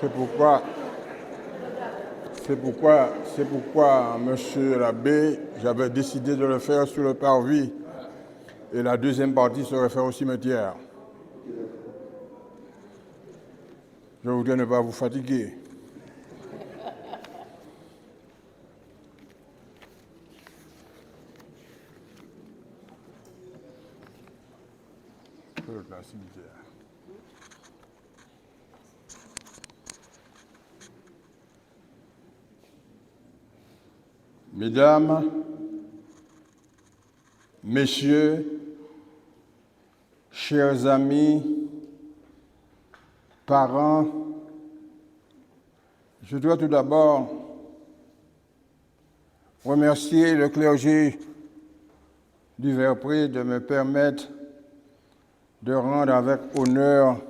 C'est pourquoi, monsieur l'abbé, j'avais décidé de le faire sur le parvis et la deuxième partie serait faite au cimetière. Je voudrais ne pas vous fatiguer. Sur le cimetière. Mesdames, Messieurs, chers amis, parents, je dois tout d'abord remercier le clergé du Verpré de me permettre de rendre avec honneur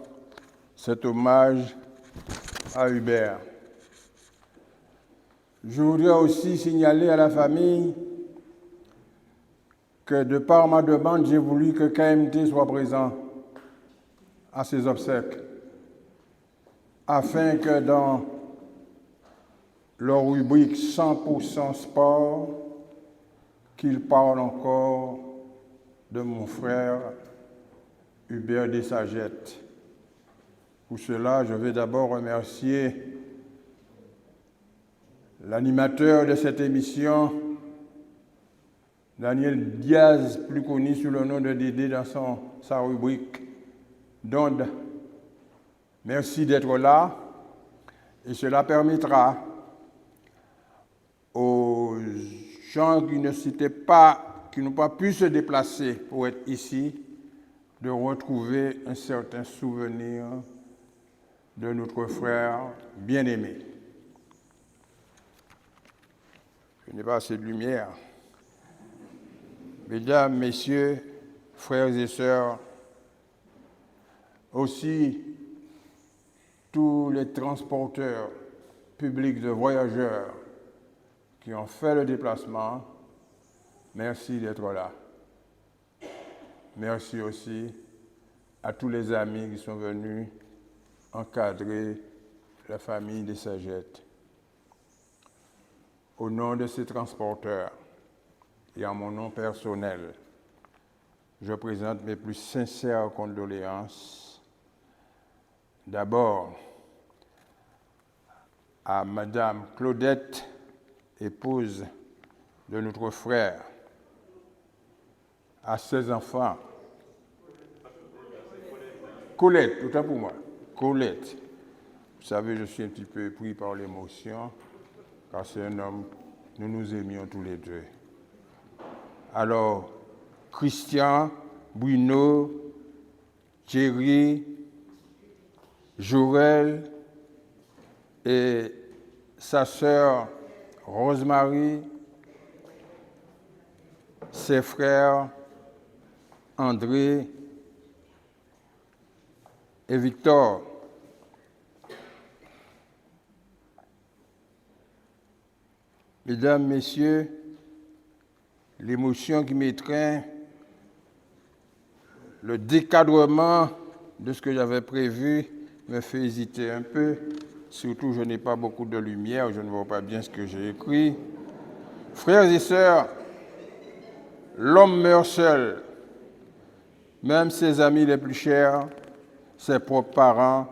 cet hommage à Hubert. Je voudrais aussi signaler à la famille que de par ma demande, j'ai voulu que KMT soit présent à ses obsèques, afin que dans leur rubrique 100% sport, qu'ils parlent encore de mon frère Hubert Dessagettes. Pour cela, je vais d'abord remercier l'animateur de cette émission, Daniel Diaz, plus connu sous le nom de Dédé dans sa rubrique d'onde. Merci d'être là et cela permettra aux gens qui n'ont pas pu se déplacer pour être ici, de retrouver un certain souvenir de notre frère bien-aimé. Je n'ai pas assez de lumière. Mesdames, Messieurs, frères et sœurs, aussi tous les transporteurs publics de voyageurs qui ont fait le déplacement, merci d'être là. Merci aussi à tous les amis qui sont venus encadrer la famille Dessagettes. Au nom de ces transporteurs et en mon nom personnel, je présente mes plus sincères condoléances. D'abord, à Madame Claudette, épouse de notre frère, à ses enfants. Colette, autant pour moi. Colette. Vous savez, je suis un petit peu pris par l'émotion, car c'est un homme, nous nous aimions tous les deux. Alors, Christian, Bruno, Thierry, Jorel et sa sœur Rosemary, ses frères André et Victor. Mesdames, Messieurs, l'émotion qui m'étreint, le décadrement de ce que j'avais prévu me fait hésiter un peu. Surtout, je n'ai pas beaucoup de lumière, je ne vois pas bien ce que j'ai écrit. Frères et sœurs, l'homme meurt seul. Même ses amis les plus chers, ses propres parents,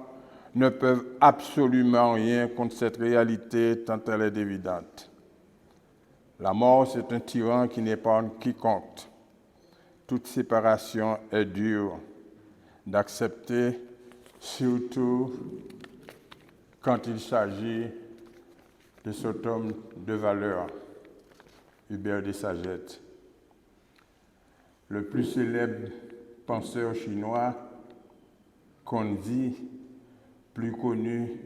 ne peuvent absolument rien contre cette réalité tant elle est évidente. La mort, c'est un tyran qui n'épargne quiconque. Toute séparation est dure d'accepter, surtout quand il s'agit de cet homme de valeur, Hubert Dessagettes. Le plus célèbre penseur chinois, Conzi, plus connu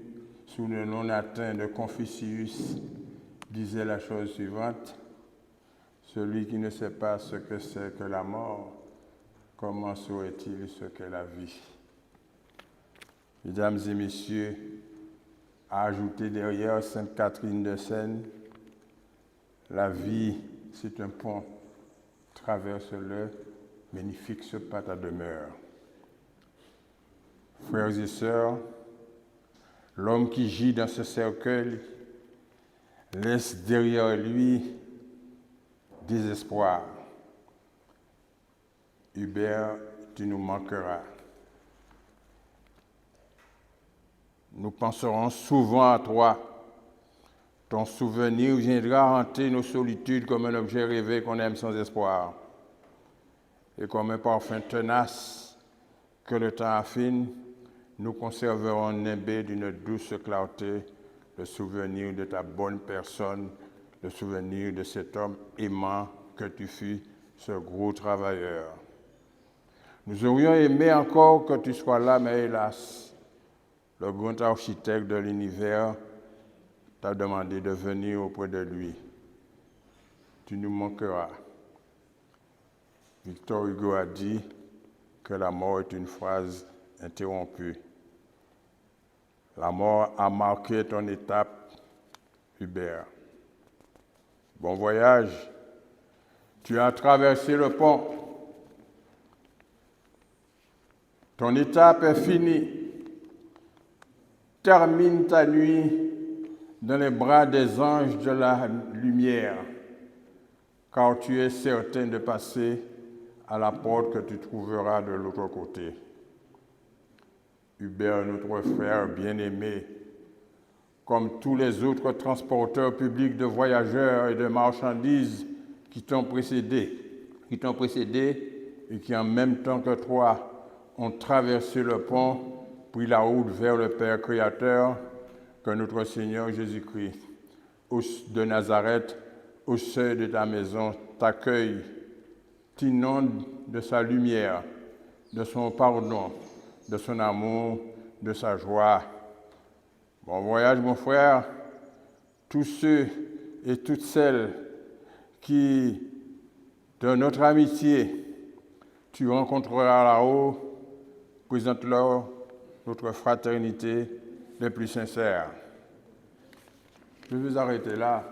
sous le nom latin de Confucius, disait la chose suivante: celui qui ne sait pas ce que c'est que la mort, comment saurait-il ce qu'est la vie? Mesdames et messieurs, à ajouter derrière Sainte Catherine de Sienne, la vie, c'est un pont, traverse-le, mais n'y fixe pas ta demeure. Frères et sœurs, L'homme qui gît dans ce cercueil laisse derrière lui désespoir. Hubert, tu nous manqueras. Nous penserons souvent à toi. Ton souvenir viendra hanter nos solitudes comme un objet rêvé qu'on aime sans espoir. Et comme un parfum tenace que le temps affine, nous conserverons nimbé d'une douce clarté le souvenir de ta bonne personne, le souvenir de cet homme aimant que tu fus, ce gros travailleur. Nous aurions aimé encore que tu sois là, mais hélas, le grand architecte de l'univers t'a demandé de venir auprès de lui. Tu nous manqueras. Victor Hugo a dit que la mort est une phrase interrompue. La mort a marqué ton étape, Hubert. Bon voyage. Tu as traversé le pont. Ton étape est finie. Termine ta nuit dans les bras des anges de la lumière, car tu es certain de passer à la porte que tu trouveras de l'autre côté. Hubert, notre frère bien-aimé, comme tous les autres transporteurs publics de voyageurs et de marchandises qui t'ont précédé et qui en même temps que toi ont traversé le pont, pris la route vers le Père Créateur, que notre Seigneur Jésus-Christ de Nazareth, au seuil de ta maison, t'accueille, t'inonde de sa lumière, de son pardon, de son amour, de sa joie. Bon voyage, mon frère. Tous ceux et toutes celles qui, de notre amitié, tu rencontreras là-haut, présente-leur notre fraternité les plus sincères. Je vais arrêter là.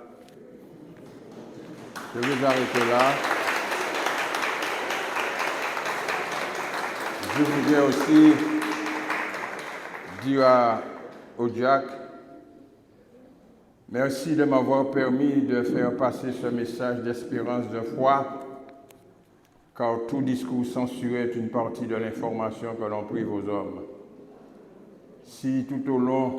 Je voudrais aussi dire au Jack, merci de m'avoir permis de faire passer ce message d'espérance, de foi, car tout discours censuré est une partie de l'information que l'on prive aux hommes. Si tout au long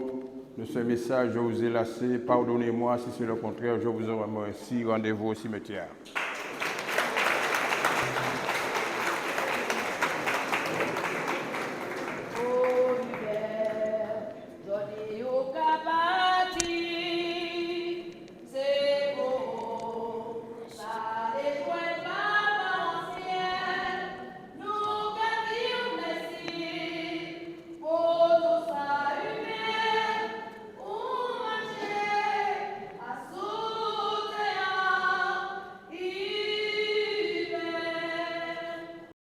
de ce message je vous ai lassé, pardonnez-moi, si c'est le contraire, je vous en remercie. Rendez-vous au cimetière.